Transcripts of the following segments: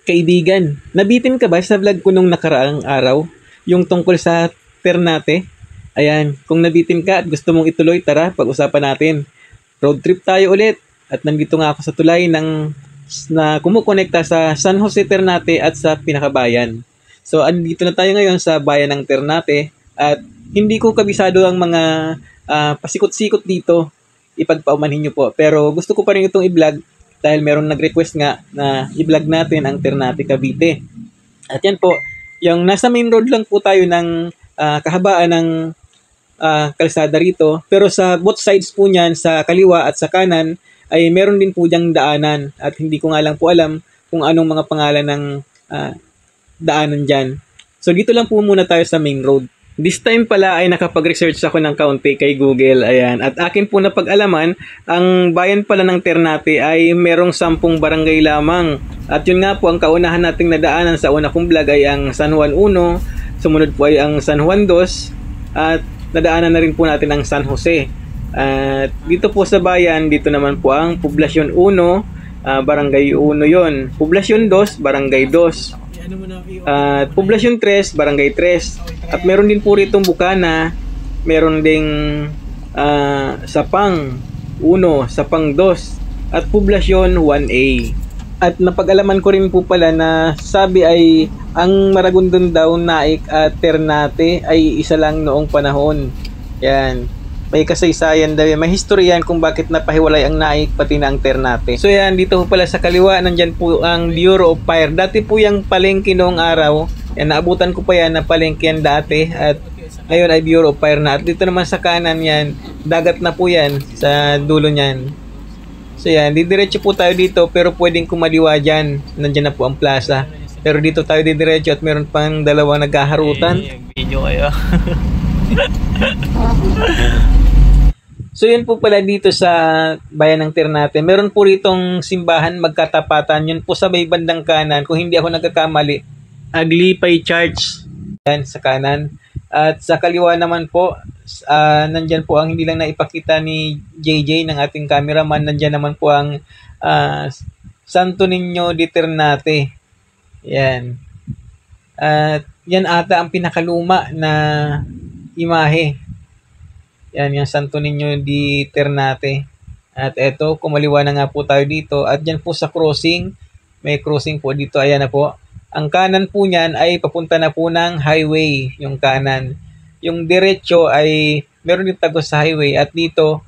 Kaibigan, nabitin ka ba sa vlog ko nung nakaraang araw? Yung tungkol sa Ternate? Ayan, kung nabitin ka at gusto mong ituloy, tara, pag-usapan natin. Road trip tayo ulit. At nandito nga ako sa tulay na kumukonekta sa San Jose Ternate at sa Pinakabayan. So, andito na tayo ngayon sa bayan ng Ternate at hindi ko kabisado ang mga pasikot-sikot dito. Ipagpaumanhin nyo po. Pero gusto ko pa rin itong i-vlog dahil meron nag-request nga na i-vlog natin ang Ternate, Cavite. At yan po, yung nasa main road lang po tayo ng kahabaan ng kalsada rito. Pero sa both sides po niyan, sa kaliwa at sa kanan, ay meron din po diyang daanan. At hindi ko nga lang po alam kung anong mga pangalan ng daanan dyan. So dito lang po muna tayo sa main road. This time pala ay nakapag-research ako ng kaunti kay Google. Ayan. At akin po napag-alaman, ang bayan pala ng Ternate ay merong 10 barangay lamang. At yun nga po, ang kaunahan nating nadaanan sa una kong vlog ay ang San Juan 1, sumunod po ay ang San Juan 2, at nadaanan na rin po natin ang San Jose. At dito po sa bayan, dito naman po ang Poblasyon 1, Barangay 1 yon. Poblasyon 2, Barangay 2. At Poblasyon 3, Barangay 3. At meron din po ritong Bukana, meron ding Sapang 1, Sapang 2, at Poblasyon 1A. At napag-alaman ko rin po pala na sabi ay ang Maragondon daw, Naik at Ternate ay isa lang noong panahon. Yan. May kasaysayan daw yan. May history yan kung bakit napahiwalay ang Naik pati na ang Ternate. So yan, dito po pala sa kaliwa, nandyan po ang Bureau of Fire. Dati po yung palengke noong araw. Yan, naabutan ko pa yan na palengke yan dati. At ngayon ay Bureau of Fire na. At dito naman sa kanan yan, dagat na po yan sa dulo niyan. So yan, didiretso po tayo dito pero pwedeng kumaliwa dyan. Nandyan na po ang plaza. Pero dito tayo didiretso at meron pang dalawang nagkaharutan. Video kayo. So yun po pala dito sa bayan ng Ternate. Meron po ritong simbahan magkatapatan. Yun po sa may bandang kanan. Kung hindi ako nagkakamali, Aglipay Church. Yan sa kanan. At sa kaliwa naman po, nandyan po ang hindi lang naipakita ni JJ ng ating cameraman. Nandyan naman po ang Santo Niño de Ternate. Yan. At yan ata ang pinakaluma na imahe. Yan, yung Santo Niño de Ternate. At eto, kumaliwa na nga po tayo dito. At yan po sa crossing, may crossing po dito. Ayan na po. Ang kanan po niyan ay papunta na po ng highway, yung kanan. Yung diretso ay meron din tagos sa highway. At dito,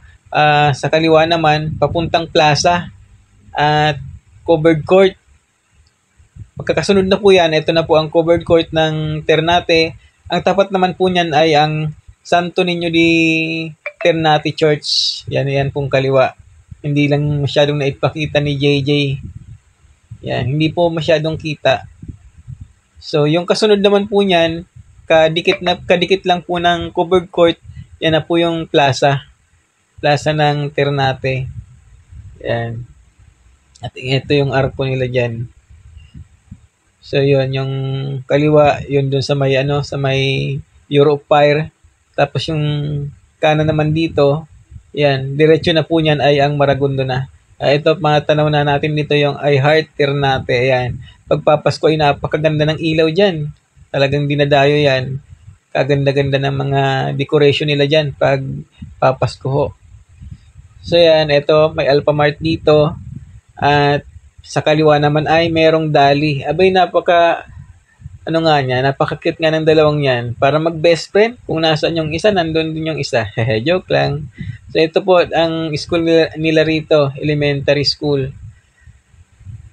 sa kaliwa naman, papuntang plaza at covered court. Pagkakasunod na po yan, ito na po ang covered court ng Ternate. Ang tapat naman po niyan ay ang Santo Niño de Ternate Church. Yan pong kaliwa. Hindi lang masyadong naipakita ni JJ. Yan, hindi po masyadong kita. So, yung kasunod naman po niyan, kadikit lang po ng covered court, yan na po yung plaza. Plaza ng Ternate. Yan. At ito yung arko nila dyan. So, yun, yung kaliwa, yun dun sa may, sa may Bureau of Fire. Tapos yung kanan naman dito, yan, diretso na po niyan ay ang Maragondon na. Ito, matanaw na natin dito yung I Heart Ternate. Ayan. Pagpapasko ay napakaganda ng ilaw dyan. Talagang dinadayo yan. Kaganda-ganda ng mga decoration nila dyan pag papasko ho. So yan, ito, may Alphamart dito. At sa kaliwa naman ay merong Dali. Abay, napaka-cute nga ng dalawang yan. Para mag-best friend, kung nasaan yung isa, nandun din yung isa. Joke lang. So, ito po, ang school nila rito, elementary school.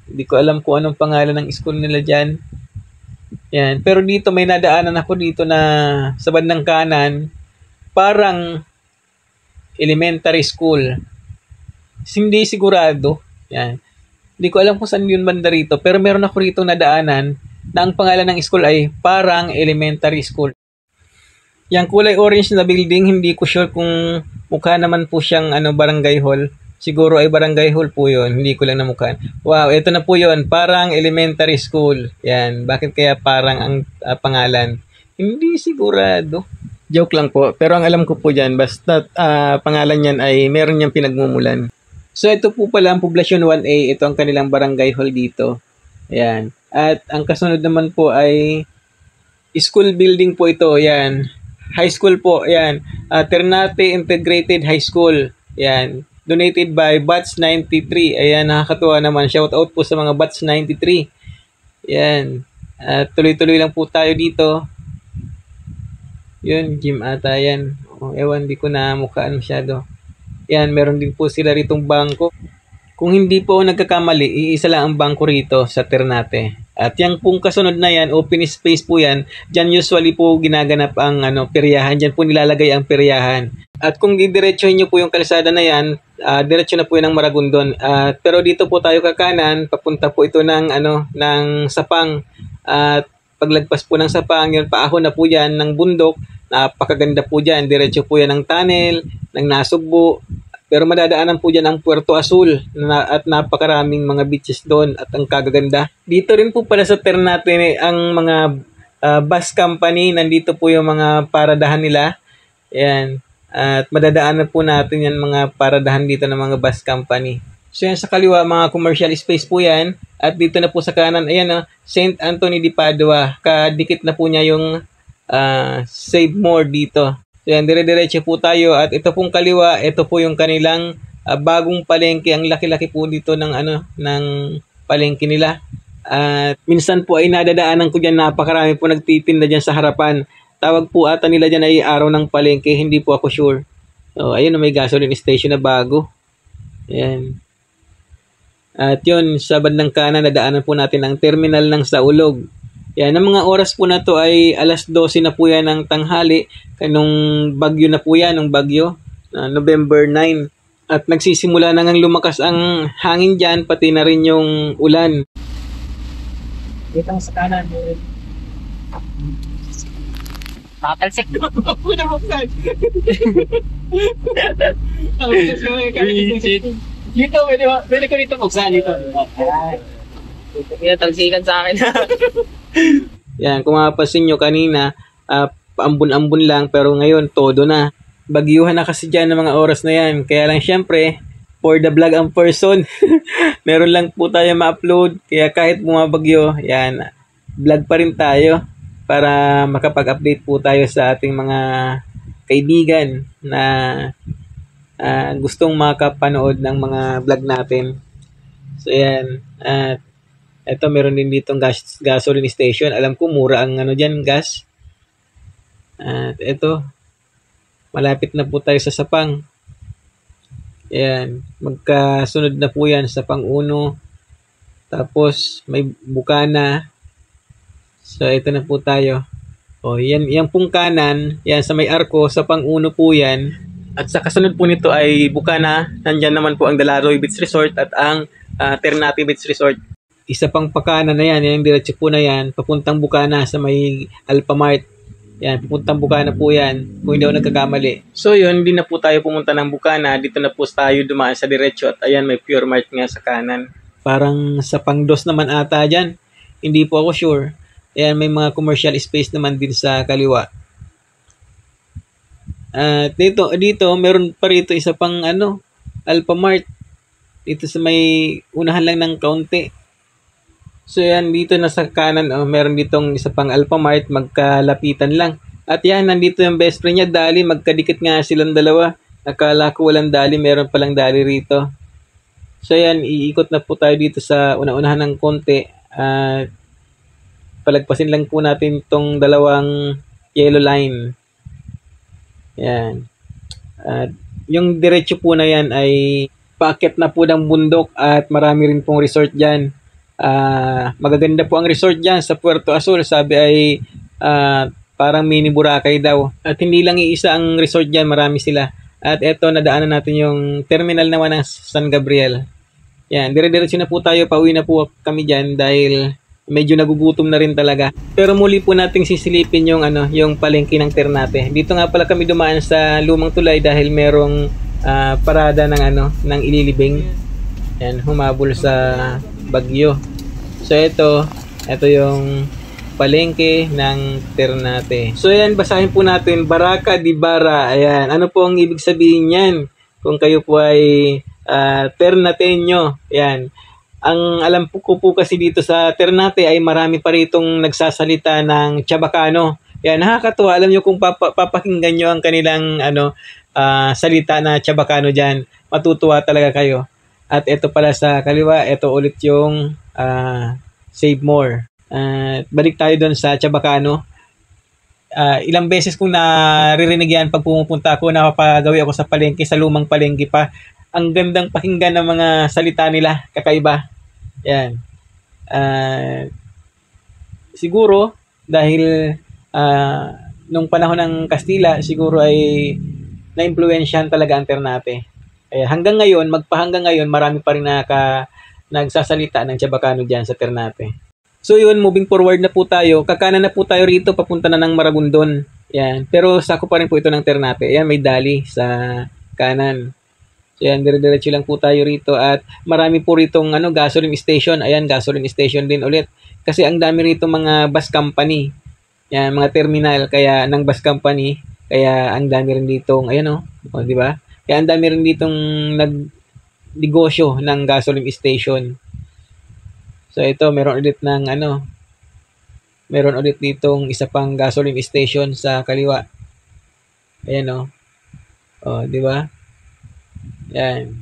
Hindi ko alam kung anong pangalan ng school nila dyan. Yan. Pero dito, may nadaanan ako dito na sa bandang kanan, parang elementary school. Hindi sigurado. Yan. Hindi ko alam kung saan yun banda rito, pero meron ako rito nadaanan na ang pangalan ng school ay parang elementary school. Yung kulay orange na building, hindi ko sure kung mukha naman po siyang barangay hall. Siguro ay barangay hall po yun. Hindi ko lang namukhaan. Wow, ito na po yun. Parang elementary school. Yan. Bakit kaya parang ang pangalan? Hindi sigurado. Joke lang po. Pero ang alam ko po dyan, basta pangalan yan ay meron niyang pinagmumulan. So ito po pala ang Poblasyon 1A. Ito ang kanilang barangay hall dito. Ayan. At ang kasunod naman po ay school building po ito. Ayan. High school po. Ayan. Ternate Integrated High School. Ayan. Donated by Batch 93. Ayan, nakakatuwa naman. Shout out po sa mga Batch 93. Ayan. Tuloy-tuloy lang po tayo dito. Yun, gym ata yan. Ewan, di ko na mukhaan masyado. Yan, meron din po sila ritong bangko. Kung hindi po ako nagkakamali, iisa lang ang bangko rito sa Ternate. At yung pong kasunod na yan, open space po yan. Diyan usually po ginaganap ang peryahan. Diyan po nilalagay ang peryahan. At kung didiretsuhin nyo po yung kalsada na yan, diretso na po yan ng Maragondon. Pero dito po tayo kakanan, papunta po ito ng Sapang. At paglagpas po ng Sapang, yun, paahon na po yan ng bundok. Napakaganda po dyan. Diretso po yan ng tunnel, ng Nasugbo. Pero madadaanan po dyan ang Puerto Azul at napakaraming mga beaches doon at ang kagaganda. Dito rin po pala sa Ternate ang mga bus company. Nandito po yung mga paradahan nila. Ayan. At madadaanan po natin yan mga paradahan dito ng mga bus company. So yan sa kaliwa, mga commercial space po yan. At dito na po sa kanan, ayan, St. Anthony de Padua. Kadikit na po niya yung Save More dito. So yan, dire-diretso po tayo. At ito pong kaliwa, ito po yung kanilang bagong palengke. Ang laki-laki po dito ng palengke nila. At minsan po ay nadadaanan ko dyan, napakarami po nagtitinda dyan sa harapan. Tawag po ata nila dyan ay araw ng palengke, hindi po ako sure. So, ayun, may gasoline station na bago. Ayan. At yun, sa bandang kanan, nadaanan po natin ang terminal ng Saulog. Yan, ang mga oras po na to ay alas 12 na po yan ng tanghali. Nung bagyo na po yan, nung bagyo, November 9. At nagsisimula na ngang lumakas ang hangin dyan, pati na rin yung ulan. Dito sa kanan, nakatalsik. Dito, pwede ko dito buksan dito. Pinatalsikan sa akin. Yan, kung mapapansin nyo kanina, paambun-ambun lang, pero ngayon, todo na. Bagyuhan na kasi dyan ng mga oras na yan. Kaya lang, syempre, for the vlog ang person, meron lang po tayo ma-upload. Kaya kahit bumabagyo, yan, vlog pa rin tayo para makapag-update po tayo sa ating mga kaibigan na gustong makapanood ng mga vlog natin. So, yan. At ito, meron din ditong gasoline station. Alam ko, mura ang dyan, gas. At ito, malapit na po tayo sa Sapang. Ayan, magkasunod na po yan, Sapang 1. Tapos, may Bukana. So, ito na po tayo. O, yan pong kanan, yan sa may arko, Sapang 1 po yan. At sa kasunod po nito ay Bukana. Nandyan naman po ang Dalaroy Beach Resort at ang Ternate Beach Resort. Isa pang pakanan na yan, yung diretso po na yan, papuntang Bukana sa may Alphamart. Yan, papuntang Bukana po yan, kung hindi ako nagkakamali. So yun, hindi na po tayo pumunta ng Bukana, dito na po tayo dumaan sa diretso at ayan, may Pure Mart nga sa kanan. Parang sa Pangdos naman ata dyan, hindi po ako sure. Ayan, may mga commercial space naman din sa kaliwa. At dito, meron pa rito isa pang Alphamart. Dito sa may unahan lang ng kaunti. So yan, dito na sa kanan, meron ditong isa pang Alphamart, magkalapitan lang. At yan, nandito yung best friend niya, Dali, magkadikit nga silang dalawa. Akala ko walang Dali, meron palang Dali rito. So yan, iikot na po tayo dito sa una-unahan ng konti. At palagpasin lang po natin itong dalawang yellow line. Yan. At yung diretso po na yan ay paakyat na po ng bundok at marami rin pong resort dyan. Magaganda po ang resort dyan sa Puerto Azul. Sabi ay parang mini Boracay daw. At hindi lang iisa ang resort dyan, marami sila. At eto, nadaanan natin yung terminal naman ng San Gabriel. Yan, dire-diretso na po tayo. Pauwi na po kami dyan dahil medyo nagugutom na rin talaga. Pero muli po nating sisilipin yung yung palengke ng Ternate. Dito nga pala kami dumaan sa Lumang Tulay dahil merong parada ng ililibing. Yan, humabol sa bagyo. So ito yung palengke ng Ternate. So yan, basahin po natin, Baraka di Bara. Ayan, ano po ang ibig sabihin niyan? Kung kayo po ay Ternateño, yan. Ang alam ko po kasi dito sa Ternate ay marami pa ritong nagsasalita ng Chabacano. Yan, nakakatuwa. Alam nyo kung papakinggan nyo ang kanilang salita na Chabacano dyan, matutuwa talaga kayo. At ito pala sa kaliwa, ito ulit yung Save More. Balik tayo doon sa Chabacano. Ilang beses kong naririnig yan pag pumupunta ako, napapagawi ako sa palengke, sa lumang palengke pa. Ang gandang pakinggan ng mga salita nila, kakaiba. Yan. Siguro, dahil nung panahon ng Kastila, siguro ay na-impluwensyahan talaga ang Ternate. Hanggang ngayon, magpahanggang ngayon, marami pa rin nagsasalita ng Chabacano dyan sa Ternate. So yun, moving forward na po tayo. Kakanan na po tayo rito, papunta na ng Maragondon. Yan. Pero sako pa rin po ito ng Ternate. Yan, may dali sa kanan. So yan, dire-diretso lang po tayo rito at marami po ritong gasoline station. Ayan, gasoline station din ulit. Kasi ang dami rito mga bus company. Yan, mga terminal kaya ng bus company. Kaya ang dami rin ditong, ayan di ba? Kaya ang dami rin ditong nagnegosyo ng gasoline station. So ito, meron ulit ditong isa pang gasoline station sa kaliwa. Ayan di ba? Yan.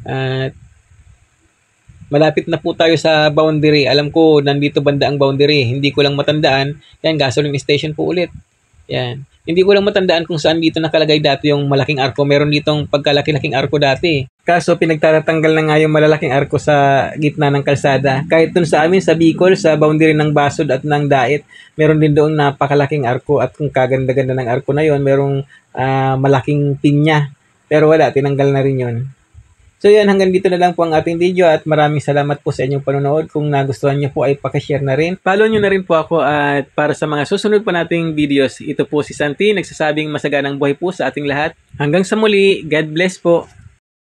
At malapit na po tayo sa boundary. Alam ko, nandito banda ang boundary. Hindi ko lang matandaan. Yan, gasoline station po ulit. Yan. Hindi ko lang matandaan kung saan dito nakalagay dati yung malaking arko. Meron ditong pagkalaki-laking arko dati. Kaso, pinagtatanggal na nga yung malalaking arko sa gitna ng kalsada. Kahit dun sa amin, sa Bicol, sa boundary ng Basod at ng Dait, meron din doon napakalaking arko. At kung kaganda-ganda ng arko na yon, merong malaking pinya. Pero wala, tinanggal na rin yun. So yan, hanggang dito na lang po ang ating video at maraming salamat po sa inyong panonood. Kung nagustuhan nyo po ay pakishare na rin. Follow nyo na rin po ako at para sa mga susunod pa nating videos, ito po si Santi, nagsasabing masaganang buhay po sa ating lahat. Hanggang sa muli, God bless po.